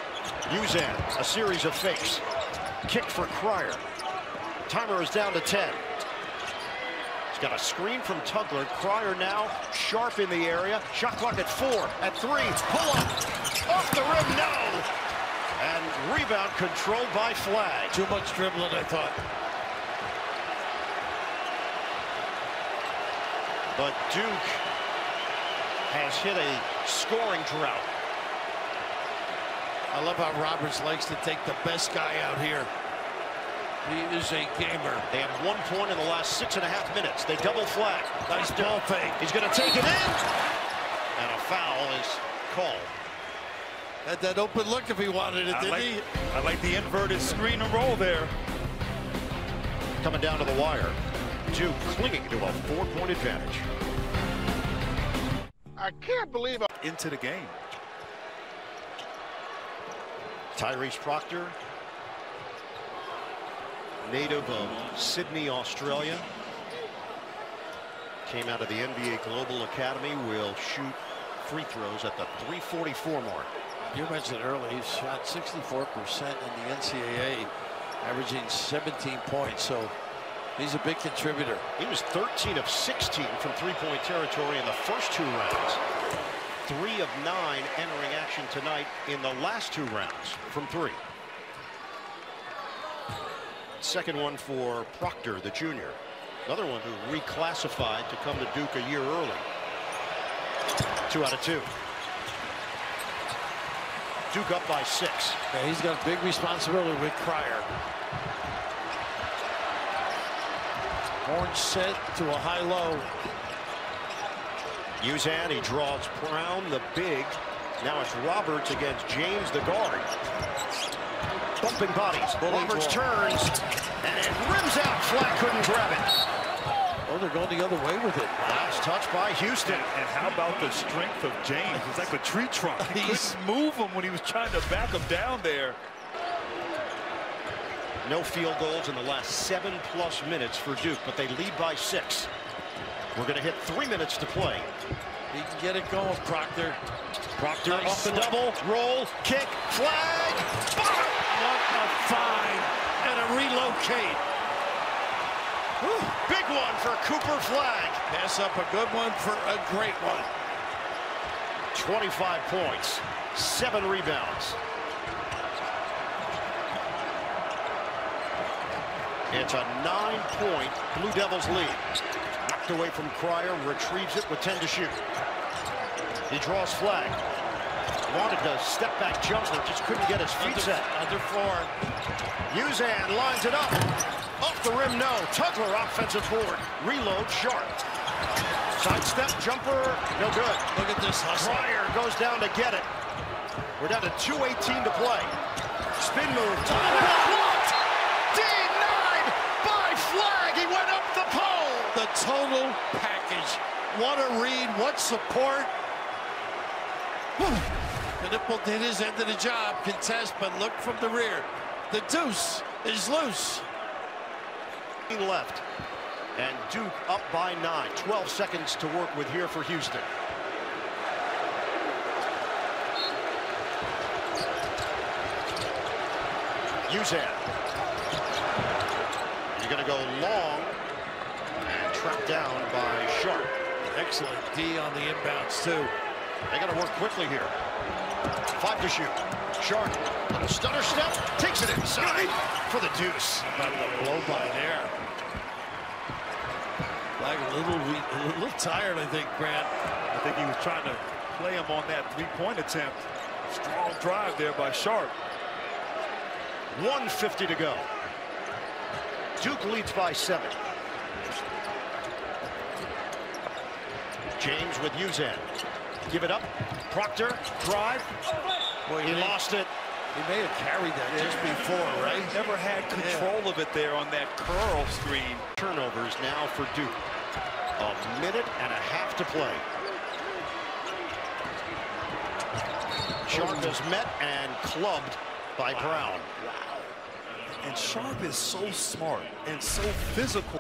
Uzan, a series of fakes. Kick for Cryer. Timer is down to 10. He's got a screen from Tugler. Cryer now sharp in the area. Shot clock at 4. At 3. Pull up. Off the rim. No. And rebound controlled by Flag.
Too much dribbling, I thought.
But Duke has hit a scoring drought.
I love how Roberts likes to take the best guy out here. He is a gamer.
They have 1 point in the last 6.5 minutes. They double flag.
Nice ball fake.
He's going to take it in. And a foul is called.
Had that open look if he wanted it, didn't he?
I like the inverted screen and roll there.
Coming down to the wire. Duke clinging to a 4-point advantage.
I can't believe it.
Into the game.
Tyrese Proctor, native of Sydney, Australia. Came out of the NBA Global Academy, will shoot free throws at the 3:44 mark.
You mentioned earlier, he shot 64% in the NCAA, averaging 17 points, so he's a big contributor.
He was 13 of 16 from three-point territory in the first 2 rounds. 3 of 9 entering action tonight in the last 2 rounds from 3. Second one for Proctor, the junior. Another one who reclassified to come to Duke a year early. 2 out of 2. Duke up by 6.
Yeah, he's got a big responsibility with Cryer. Horn set to a high-low.
Uzan, he draws Brown, the big. Now it's Roberts against James, the guard. Bumping bodies. Roberts turns and rims out. Flat couldn't grab it.
Oh, they're going the other way with it.
Last touch by Houston.
And how about the strength of James? It's like a tree trunk. He couldn't move him when he was trying to back him down there.
No field goals in the last 7+ minutes for Duke, but they lead by 6. We're going to hit 3 minutes to play.
He can get it going, Proctor.
Proctor off the double, roll, kick, flag.
What a find and a relocate.
Whew, big one for Cooper Flag.
Pass up a good one for a great one.
25 points, 7 rebounds. It's a 9-point Blue Devils lead. Knocked away from Cryer, retrieves it with 10 to shoot. He draws Flag. Wanted to step back jumper, just couldn't get his feet set.
Under 4.
Uzan lines it up. Off the rim, no. Tugler offensive board. Reload, Sharp. Sidestep, jumper, no good.
Look at this hustle.
Cryer goes down to get it. We're down to 2:18 to play. Spin move. Blocked. Denied by Flag. He went up the pole.
The total package. What a read, what support. Knipple did his end of the job. Contest, but look from the rear. The deuce is loose.
Left. And Duke up by 9. 12 seconds to work with here for Houston. Uzan. You're going to go long and trapped down by Sharp.
Excellent D on the inbounds, too.
They got to work quickly here. 5 to shoot. Sharp, little stutter step, takes it inside for the deuce.
About the blow by there. Flag a little tired, I think, Grant.
I think he was trying to play him on that 3-point attempt. Strong drive there by Sharp.
1:50 to go. Duke leads by 7. James with Uzan. Give it up. Proctor, drive.
Boy,
he lost it.
He may have carried that just before, right?
Never had control of it there on that curl screen.
Turnovers now for Duke. A minute and a half to play. Sharp is met and clubbed by Brown.
And Sharp is so smart and so physical.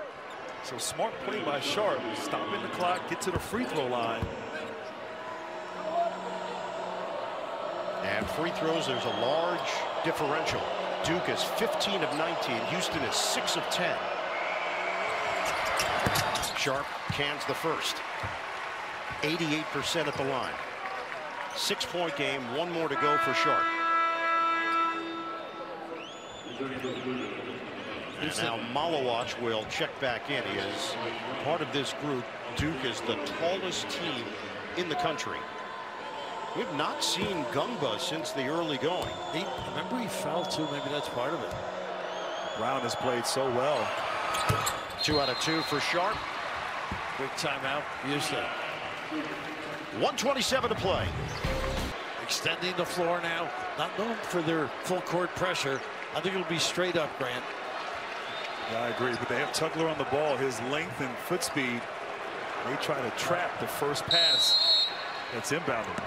So smart play by Sharp. Stopping the clock, get to the free throw line.
And free throws, there's a large differential. Duke is 15 of 19. Houston is 6 of 10. Sharp cans the first. 88% at the line. 6-point game, 1 more to go for Sharp. And now Malawach will check back in. He is part of this group. Duke is the tallest team in the country. We've not seen Gumba since the early going.
Remember he fell too. Maybe that's part of it.
Brown has played so well.
2 out of 2 for Sharp.
Quick timeout. Houston.
1:27 to play.
Extending the floor now. Not known for their full court pressure. I think it'll be straight up, Grant.
Yeah, I agree, but they have Tugler on the ball. His length and foot speed. They try to trap the first pass that's inbounded.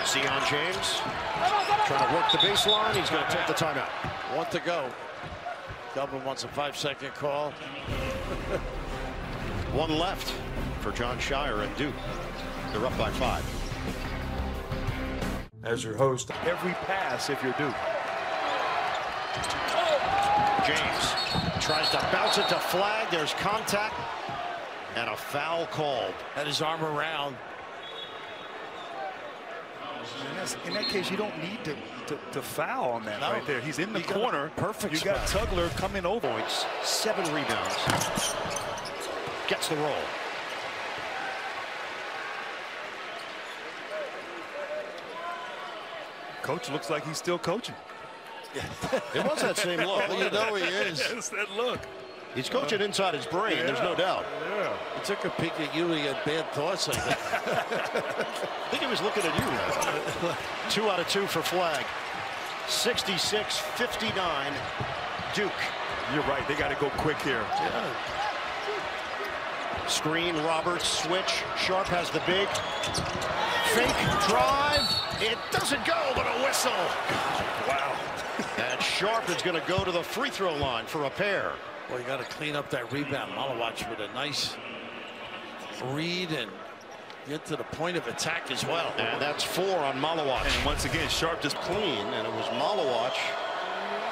Sion James trying to work the baseline. He's going to take the timeout.
1 to go. Dublin wants a 5-second call.
1 left for John Shire and Duke. They're up by 5.
As your host, every pass if you're Duke.
James tries to bounce it to flag. There's contact and a foul called.
Had his arm around.
In that case, you don't need to foul on that right there. He's in the corner.
Perfect.
You got Tugler coming over.
Points, 7 rebounds. Gets the roll.
Coach looks like he's still coaching.
It was that same look.
You know he is.
It's that look.
He's coaching inside his brain. There's no doubt.
Yeah.
He took a peek at you. He had bad thoughts, I think.
I think he was looking at you. 2 out of 2 for flag. 66-59. Duke.
You're right. They got to go quick here.
Yeah.
Screen, Roberts, switch. Sharp has the big. Fake drive. It doesn't go, but a whistle.
Wow.
And Sharp is going to go to the free throw line for a pair.
Well, you got to clean up that rebound. Malawach with a nice read and get to the point of attack as well.
And that's 4 on Malawach.
And once again, Sharp just
Clean, and it was Malawach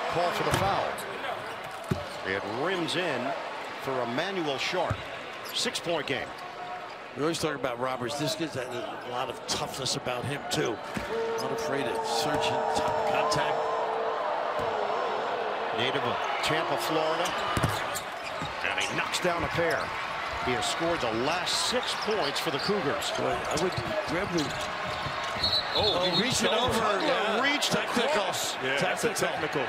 called for the foul. It rims in for Emmanuel Sharp. 6-point game.
We always talk about Roberts. This kid's had a lot of toughness about him, too. Not afraid of searching contact.
Native of Tampa, Florida. And he knocks down a pair. He has scored the last 6 points for the Cougars.
Boy, I would grab the...
he
reaching over.
Yeah. Reached
technical.
across.
Yeah, that's a technical.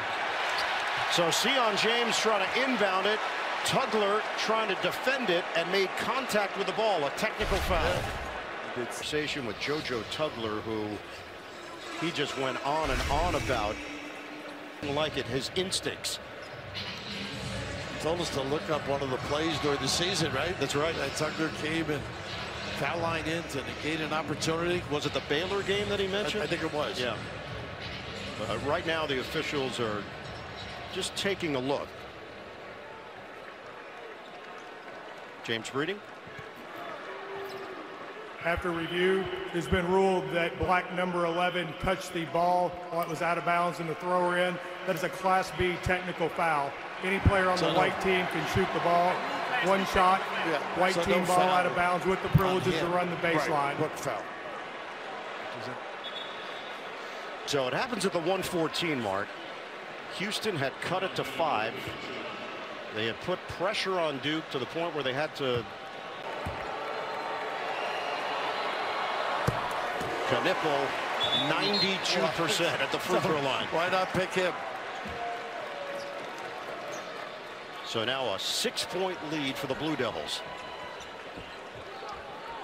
So Sion James trying to inbound it. Tugler trying to defend it and made contact with the ball. A technical foul. Conversation with JoJo Tugler, who he just went on and on about. Like it, his instincts.
Told us to look up one of the plays during the season, right?
That's right.
That Tugler came and foul line in to negate an opportunity.
Was it the Baylor game that he mentioned?
I think it was.
Yeah. Right now, the officials are just taking a look. James Breeding.
After review, it's been ruled that black number 11 touched the ball while it was out of bounds in the thrower end. That is a Class B technical foul. Any player on the white team can shoot the ball. One shot, white team ball out of bounds with the privileges to run the baseline.
What foul?
So it happens at the 1:14 mark. Houston had cut it to 5. They had put pressure on Duke to the point where they had to. Knipple, 92% at the free throw line.
Why not pick him?
So now a 6-point lead for the Blue Devils.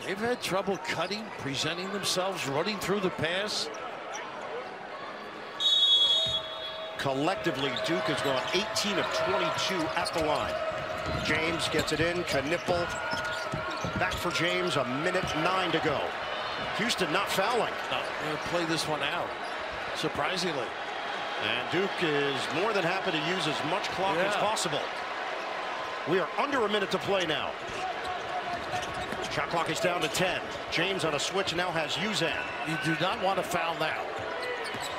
They've had trouble cutting, presenting themselves, running through the pass.
Collectively, Duke has gone 18 of 22 at the line. James gets it in. Knipple back for James. 1:09 to go. Houston not fouling.
No, they're going to play this one out, surprisingly.
And Duke is more than happy to use as much clock as possible. We are under a minute to play now. Shot clock is down to 10. James on a switch now has Uzan.
You do not want to foul now.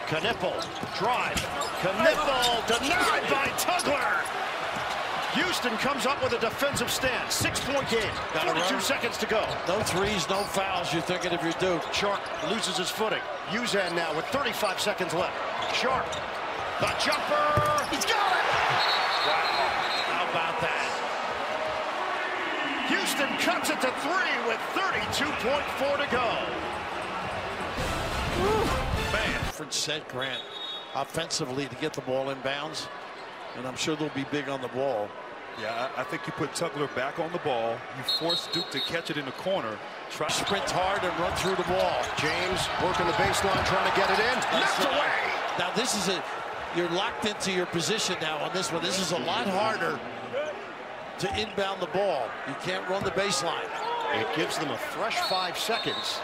Knipple, drive. Knipple denied by Tugler. Houston comes up with a defensive stand. 6-point game. 42 seconds to go.
No threes, no fouls. You're thinking if you're Duke.
Sharp loses his footing. Uzan now with 35 seconds left. Sharp, the jumper. He's got it.
Wow. How about that?
Houston cuts it to 3 with 32.4 to go.
Man, different set, Grant, offensively to get the ball inbounds, and I'm sure they'll be big on the ball.
Yeah, I think you put Tugler back on the ball. You force Duke to catch it in the corner.
Try sprint hard and run through the ball.
James working the baseline, trying to get it in. Knocked away.
Now this is you're locked into your position now on this one. This is a lot harder to inbound the ball. You can't run the baseline.
It gives them a fresh 5 seconds.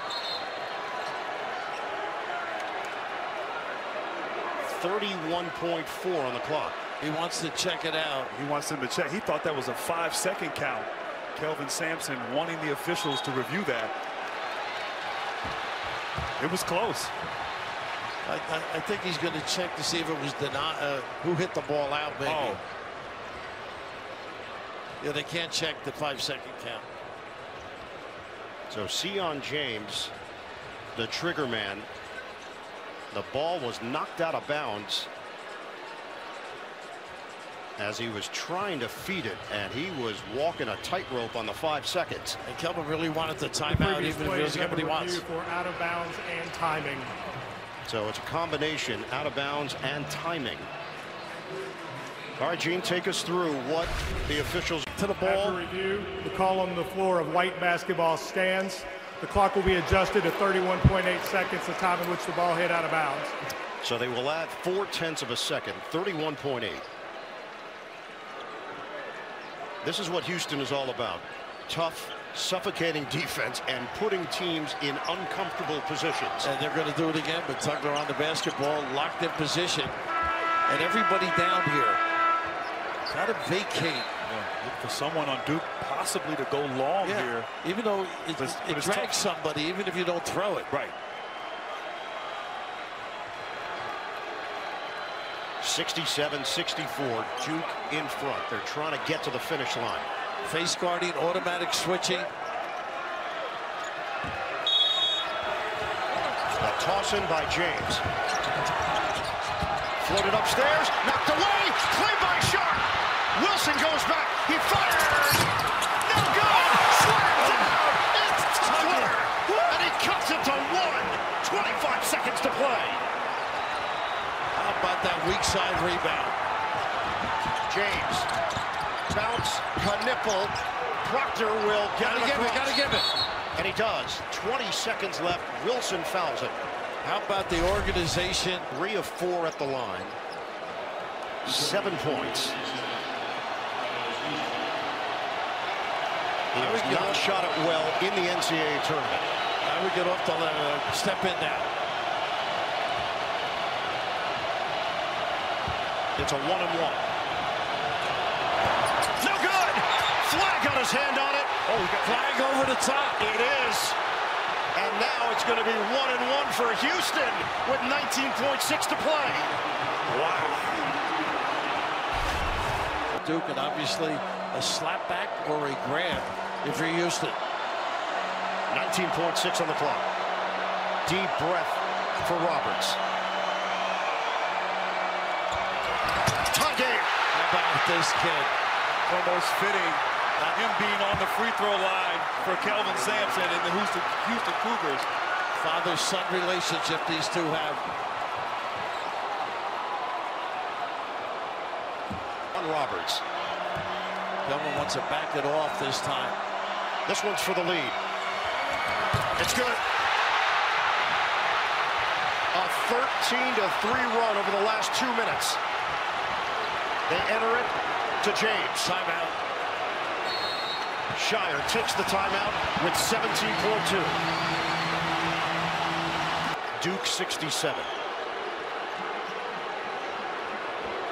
31.4 on the clock.
He wants to check it out.
He wants them to check. He thought that was a 5-second count. Kelvin Sampson wanting the officials to review that. It was close.
I think he's going to check to see if it was who hit the ball out, maybe.
Oh.
Yeah, they can't check the 5-second count.
So Sion James, the trigger man. The ball was knocked out of bounds as he was trying to feed it, and he was walking a tightrope on the 5 seconds.
And Kelvin really wanted the timeout, even if he doesn't get what he wants.
For out of bounds and timing.
So it's a combination, out of bounds and timing. All right, Gene, take us through what the officials
to the ball. After review, the call on the floor of white basketball stands. The clock will be adjusted to 31.8 seconds, the time in which the ball hit out of bounds.
So they will add 0.4 of a second, 31.8. This is what Houston is all about. Tough, suffocating defense and putting teams in uncomfortable positions.
And they're going to do it again, but Tugler on the basketball, locked in position. And everybody down here. Got to vacate.
Look for someone on Duke possibly to go long here.
Even though it drags somebody, even if you don't throw it.
Right.
67-64, Duke in front. They're trying to get to the finish line.
Face guarding, automatic switching.
A toss in by James. Floated upstairs, knocked away, claimed by Sharp. Wilson goes back, he fires. No good, slammed down. It's Tugler, and he cuts it to 1. 25 seconds to play.
How about that weak side rebound?
James, bounce, Knipple. Proctor will get it across.
Gotta give it.
And he does. 20 seconds left. Wilson fouls it.
How about the organization?
3 of 4 at the line. 7 points. He has not shot it well in the NCAA tournament.
I would get off the step in now.
It's a 1-and-1. No good. Flag got his hand on it.
Oh, he got flag over the top.
It is. And now it's going to be 1-and-1 for Houston with 19.6 to play.
Wow. Duke, and obviously a slapback or a grab if you're Houston.
19.6 on the clock. Deep breath for Roberts. Tie game.
How about this kid?
Almost fitting. Him being on the free throw line for Kelvin Sampson and the Houston Cougars.
Father-son relationship these two have.
On Roberts.
Kelvin wants to back it off this time.
This one's for the lead. It's good. A 13-3 run over the last 2 minutes. They enter it to James.
Timeout.
Shire takes the timeout with 17.2. Duke 67.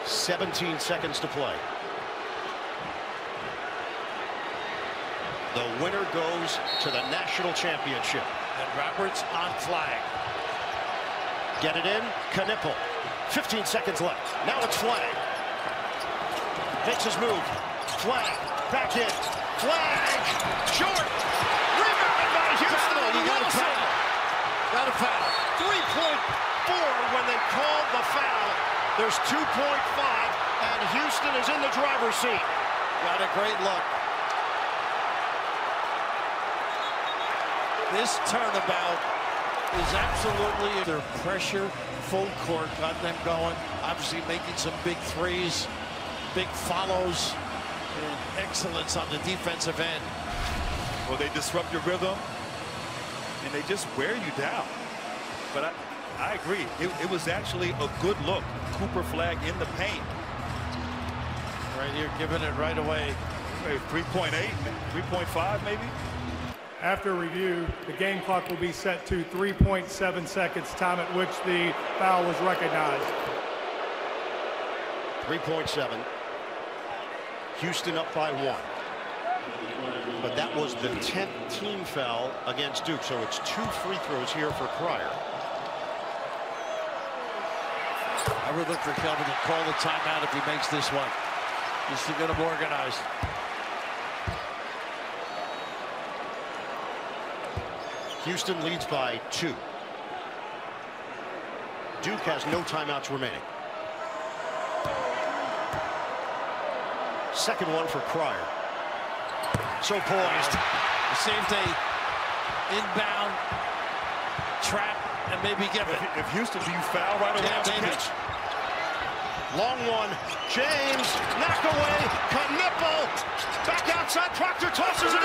17 seconds to play. The winner goes to the national championship.
And Roberts on flag.
Get it in. Knipple. 15 seconds left. Now it's flag. Makes his move. Flag. Back in. Flag. Short. Rebounded by Houston.
You got a foul. Got a foul.
3.4 when they called the foul. There's 2.5, and Houston is in the driver's seat.
Got a great look. This turnabout is absolutely their pressure, full court, got them going. Obviously making some big threes, big follows, and excellence on the defensive end.
Well, they disrupt your rhythm, and they just wear you down. But I agree. It was actually a good look. Cooper flag in the paint.
Right here, giving it right away.
3.8, 3.5 maybe.
After review, the game clock will be set to 3.7 seconds, time at which the foul was recognized.
3.7. Houston up by 1. But that was the 10th team foul against Duke, so it's 2 free throws here for Cryer.
I would look for Kelvin to call the timeout if he makes this one. Just to get him organized.
Houston leads by 2. Duke has no timeouts remaining. Second one for Cryer. So poised.
See if they inbound, trap, and maybe give it.
If Houston, do you foul right away on the catch?
Long one. James knocked away. Knipple back outside. Proctor tosses it